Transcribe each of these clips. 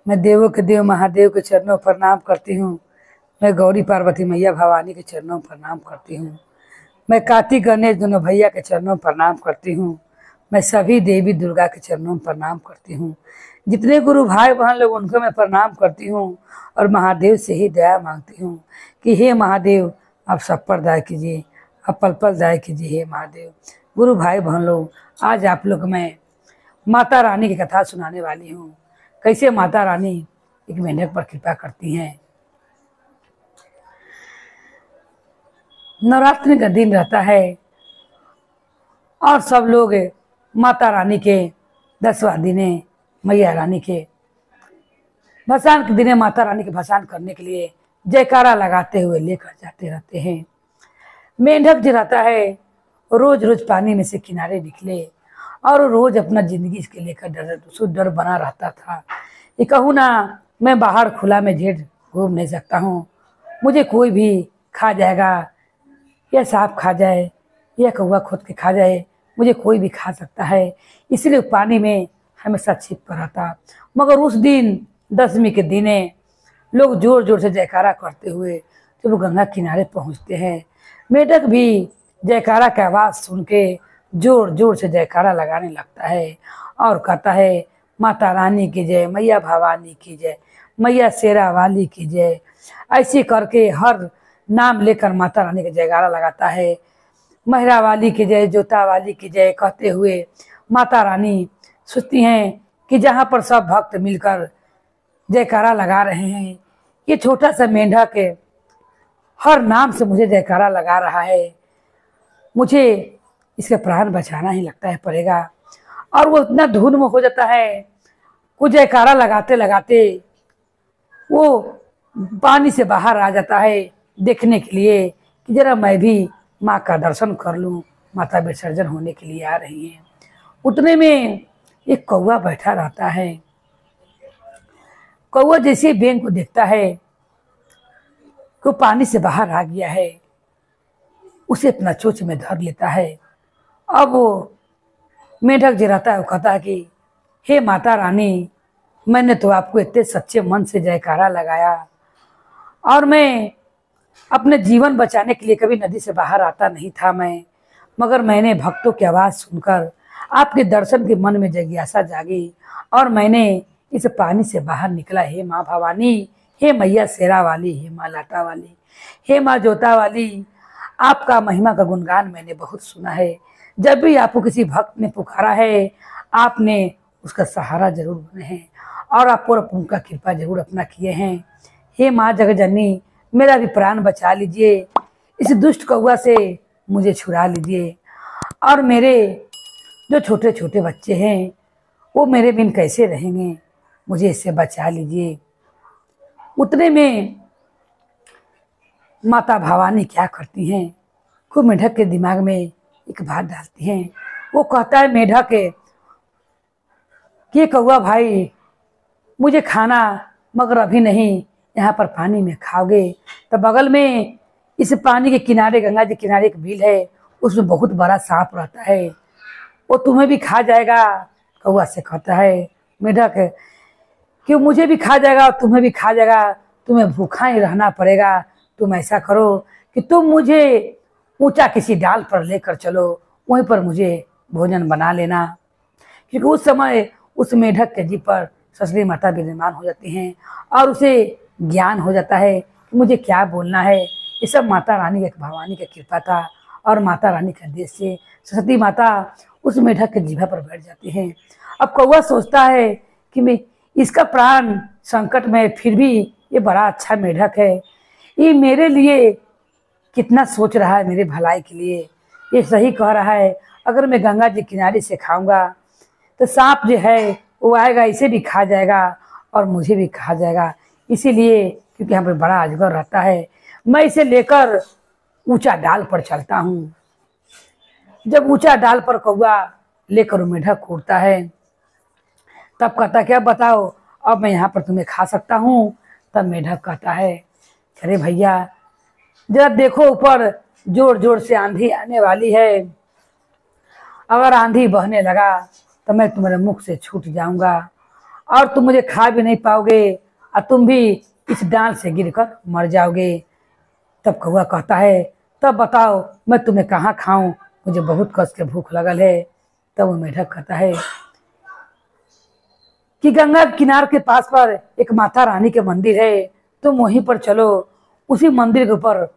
मैं देवों के देव महादेव के चरणों में प्रणाम करती हूँ। मैं गौरी पार्वती मैया भवानी के चरणों में प्रणाम करती हूँ। मैं कार्तिक गणेश दोनों भैया के चरणों में प्रणाम करती हूँ। मैं सभी देवी दुर्गा के चरणों में प्रणाम करती हूँ। जितने गुरु भाई बहन लोग उनको मैं प्रणाम करती हूँ और महादेव से ही दया मांगती हूँ कि हे महादेव आप सब पर दया कीजिए, आप पल पल दया कीजिए हे महादेव। गुरु भाई बहन लोग, आज आप लोग मैं माता रानी की कथा सुनाने वाली हूँ। कैसे माता रानी एक मेंढक पर कृपा करती हैं। नवरात्रि का दिन रहता है और सब लोग माता रानी के 10वां दिने मैया रानी के भसान के दिने माता रानी के भसान करने के लिए जयकारा लगाते हुए लेकर जाते रहते हैं। मेंढक जो रहता है रोज रोज पानी में से किनारे निकले और रोज अपना जिंदगी के लेकर डर बना रहता था। ये कहूँ ना, मैं बाहर खुला में ढेर घूम नहीं सकता हूँ, मुझे कोई भी खा जाएगा, या सांप खा जाए या कौवा खुद के खा जाए, मुझे कोई भी खा सकता है, इसलिए पानी में हमेशा छिप कर रहता। मगर उस दिन 10वीं के दिने लोग जोर जोर से जयकारा करते हुए जब वो गंगा किनारे पहुँचते हैं, मेंढक भी जयकारा की आवाज़ सुन के जोर जोर से जयकारा लगाने लगता है और कहता है माता रानी की जय, मैया भवानी की जय, मैया शेरा वाली की जय। ऐसे करके हर नाम लेकर माता रानी का जयकारा लगाता है। महरा वाली की जय, जोता वाली की जय कहते हुए माता रानी सोचती हैं कि जहाँ पर सब भक्त मिलकर जयकारा लगा रहे हैं, ये छोटा सा मेंढक हर नाम से मुझे जयकारा लगा रहा है, मुझे इसका प्राण बचाना ही लगता है पड़ेगा। और वो इतना धुन में हो जाता है, कुछ जयकारा लगाते लगाते वो पानी से बाहर आ जाता है देखने के लिए कि जरा मैं भी माँ का दर्शन कर लूँ, माता विसर्जन होने के लिए आ रही हैं। उतने में एक कौवा बैठा रहता है। कौवा जैसे बेंग को देखता है कि पानी से बाहर आ गया है, उसे अपना चोंच में धर लेता है। अब वो मेंढक जो रहता है वो कहता है कि हे माता रानी, मैंने तो आपको इतने सच्चे मन से जयकारा लगाया और मैं अपने जीवन बचाने के लिए कभी नदी से बाहर आता नहीं था मगर मैंने भक्तों की आवाज़ सुनकर आपके दर्शन के मन में जिज्ञासा जागी और मैंने इस पानी से बाहर निकला। हे माँ भवानी, हे मैया शेरा वाली, हे माँ लाटा वाली, हे माँ जोता वाली, आपका महिमा का गुणगान मैंने बहुत सुना है। जब भी आपको किसी भक्त ने पुकारा है, आपने उसका सहारा जरूर बने हैं और आप पर उनका कृपा जरूर अपना किए हैं। हे माँ जगजननी, मेरा भी प्राण बचा लीजिए, इस दुष्ट कौवा से मुझे छुड़ा लीजिए और मेरे जो छोटे छोटे बच्चे हैं वो मेरे बिन कैसे रहेंगे, मुझे इससे बचा लीजिए। उतने में माता भवानी क्या करती हैं, को मेंढक के दिमाग में एक बात डालती हैं। वो कहता है मेंढक कि कौवा भाई, मुझे खाना मगर अभी नहीं, यहाँ पर पानी में खाओगे तो बगल में इस पानी के किनारे, गंगा जी किनारे एक बिल है, उसमें बहुत बड़ा सांप रहता है, वो तुम्हें भी खा जाएगा। कौवा से कहता है मेंढक कि मुझे भी खा जाएगा और तुम्हें भी खा जाएगा, तुम्हें भूखा ही रहना पड़ेगा। तुम ऐसा करो कि तुम मुझे ऊंचा किसी डाल पर लेकर चलो, वहीं पर मुझे भोजन बना लेना। क्योंकि उस समय उस मेंढक के जी पर ससुरी माता विराजमान हो जाती हैं और उसे ज्ञान हो जाता है कि मुझे क्या बोलना है। ये सब माता रानी के भवानी की कृपा था और माता रानी के आदेश से सरस्वती माता उस मेंढक के जीभा पर बैठ जाती हैं। अब कौवा सोचता है कि मैं इसका प्राण संकट में, फिर भी ये बड़ा अच्छा मेंढक है, ये मेरे लिए कितना सोच रहा है, मेरे भलाई के लिए ये सही कह रहा है। अगर मैं गंगा जी किनारे से खाऊंगा तो सांप जो है वो आएगा, इसे भी खा जाएगा और मुझे भी खा जाएगा। इसीलिए क्योंकि यहाँ पर बड़ा अजगर रहता है, मैं इसे लेकर ऊंचा डाल पर चलता हूँ। जब ऊंचा डाल पर कौवा लेकर मेंढक उड़ता है, तब कहता क्या बताओ, अब मैं यहाँ पर तुम्हें खा सकता हूँ। तब मेंढक कहता है अरे भैया जरा देखो, ऊपर जोर जोर से आंधी आने वाली है, अगर आंधी बहने लगा तो मैं तुम्हारे मुख से छूट जाऊंगा और तुम मुझे खा भी नहीं पाओगे और तुम भी इस डाल से गिरकर मर जाओगे। तब कौआ कहता है तब बताओ मैं तुम्हें कहाँ खाऊं, मुझे बहुत कस के भूख लगल है। तब वो मेढक कहता है कि गंगा किनार के पास पर एक माता रानी के मंदिर है, तुम वहीं पर चलो, उसी मंदिर के ऊपर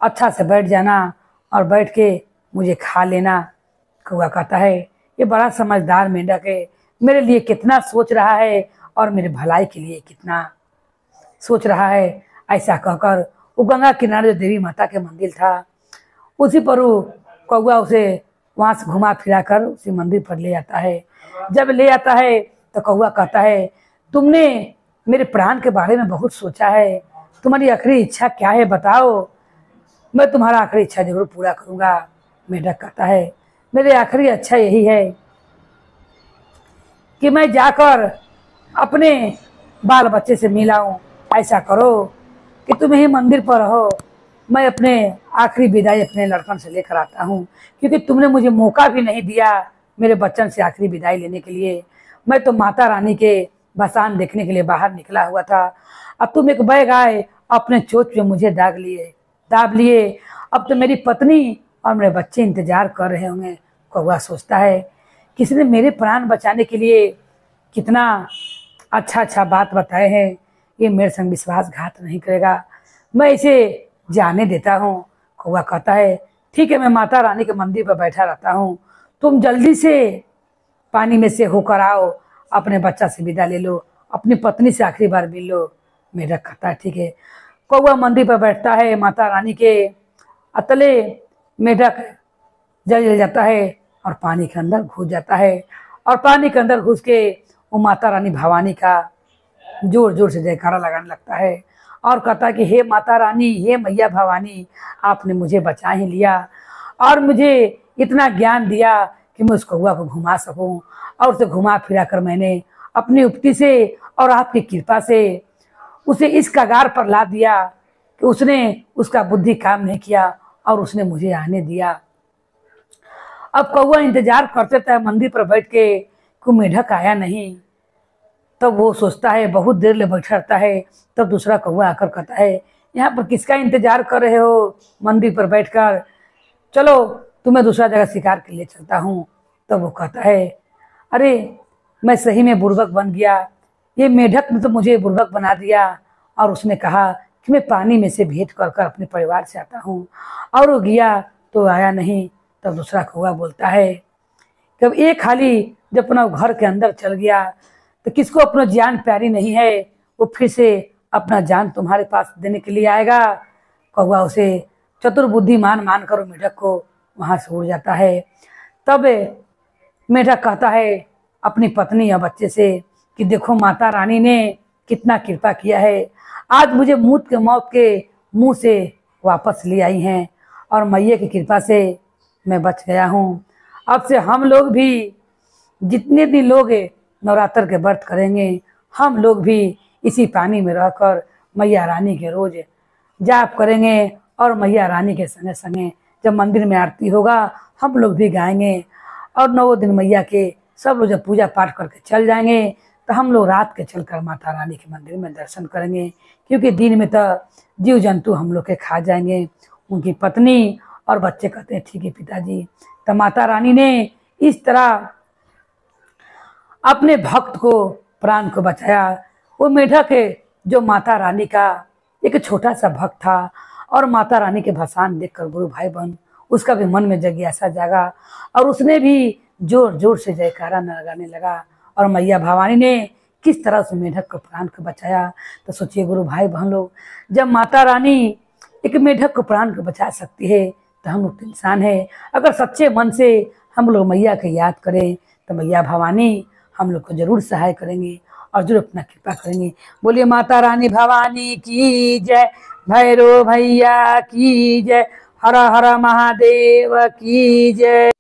अच्छा से बैठ जाना और बैठ के मुझे खा लेना। कौआ कहता है ये बड़ा समझदार मेंढक है, मेरे लिए कितना सोच रहा है और मेरे भलाई के लिए कितना सोच रहा है। ऐसा कहकर वो गंगा किनारे जो देवी माता के मंदिर था उसी पर वो कौआ उसे वहां से घुमा फिरा कर उसी मंदिर पर ले आता है। जब ले आता है तो कौआ कहता है तुमने मेरे प्राण के बारे में बहुत सोचा है, तुम्हारी आखिरी इच्छा क्या है बताओ, मैं तुम्हारा आखिरी इच्छा जरूर पूरा करूंगा। मेढक कहता है मेरी आखिरी इच्छा यही है कि मैं जाकर अपने बाल बच्चे से मिलाऊं। ऐसा करो कि तुम ही मंदिर पर रहो, मैं अपने आखिरी विदाई अपने लड़कन से लेकर आता हूँ, क्योंकि तुमने मुझे मौका भी नहीं दिया मेरे बच्चन से आखिरी विदाई लेने के लिए। मैं तो माता रानी के भसान देखने के लिए बाहर निकला हुआ था और तुम एक बैग आए अपने चोट पे मुझे दाब लिए। अब तो मेरी पत्नी और मेरे बच्चे इंतजार कर रहे होंगे। कौआ सोचता है किसी ने मेरे प्राण बचाने के लिए कितना अच्छा बात बताए हैं, ये मेरे संग विश्वासघात नहीं करेगा, मैं इसे जाने देता हूँ। कौआ कहता है ठीक है, मैं माता रानी के मंदिर पर बैठा रहता हूँ, तुम जल्दी से पानी में से होकर आओ, अपने बच्चा से विदा ले लो, अपनी पत्नी से आखिरी बार मिल लो। मेढक कहता है ठीक है। कौआ मंदिर पर बैठता है, माता रानी के अतले मेढक जल जाता है और पानी के अंदर घुस जाता है और पानी के अंदर घुस के वो माता रानी भवानी का जोर जोर से जयकारा लगाने लगता है और कहता है कि हे माता रानी, हे मैया भवानी, आपने मुझे बचा ही लिया और मुझे इतना ज्ञान दिया कि मैं उस कौआ को घुमा सकूं, और उसे घुमा फिरा कर मैंने अपनी उपती से और आपकी कृपा से उसे इस कगार पर ला दिया कि उसने उसका बुद्धि काम नहीं किया और उसने मुझे आने दिया। अब कौआ इंतजार करते था मंदिर पर बैठ के कि मेढक आया नहीं। तब वो सोचता है, बहुत देर ले बैठा रहता है। तब दूसरा कौआ आकर कहता है यहाँ पर किसका इंतजार कर रहे हो मंदिर पर बैठकर, चलो तुम्हें दूसरा जगह शिकार के लिए चलता हूँ। तब वो कहता है अरे मैं सही में बुर्बक बन गया, ये मेढक ने तो मुझे बुर्बक बना दिया और उसने कहा कि मैं पानी में से भेंट कर कर अपने परिवार से आता हूँ, और वो गया तो आया नहीं। तब दूसरा कौआ बोलता है कि अब एक खाली जब अपना घर के अंदर चल गया तो किसको अपना जान प्यारी नहीं है, वो फिर से अपना जान तुम्हारे पास देने के लिए आएगा। कौआ उसे चतुर बुद्धिमान मान कर मेढक को वहां से उड़ जाता है। तब मेढक कहता है अपनी पत्नी और बच्चे से कि देखो माता रानी ने कितना कृपा किया है, आज मुझे मौत के मुंह से वापस ले आई हैं और मैया की कृपा से मैं बच गया हूँ। अब से हम लोग भी जितने भी लोग नवरात्र के व्रत करेंगे, हम लोग भी इसी पानी में रहकर मैया रानी के रोज जाप करेंगे और मैया रानी के संगे संगे जब मंदिर में आरती होगा हम लोग भी गाएंगे और 9 दिन मैया के सब लोग जब पूजा पाठ करके चल जाएंगे तो हम लोग रात के चलकर माता रानी के मंदिर में दर्शन करेंगे, क्योंकि दिन में तो जीव जंतु हम लोग के खा जाएंगे। उनकी पत्नी और बच्चे कहते हैं ठीक है पिताजी। तो माता रानी ने इस तरह अपने भक्त को प्राण को बचाया। वो मेढक जो माता रानी का एक छोटा सा भक्त था और माता रानी के भसान देखकर गुरु भाई बहन उसका भी मन में जिज्ञासा जागा और उसने भी जोर जोर से जयकारा लगाने लगा और मैया भवानी ने किस तरह से मेढक को प्राण को बचाया। तो सोचिए गुरु भाई बहन लोग, जब माता रानी एक मेढक को प्राण को बचा सकती है तो हम लोग तो इंसान है, अगर सच्चे मन से हम लोग मैया को याद करें तो मैया भवानी हम लोग को जरूर सहाय करेंगे और जरूर अपना कृपा करेंगे। बोलिए माता रानी भवानी की जय, भैरव भैया की जय, हर हर महादेव की जय।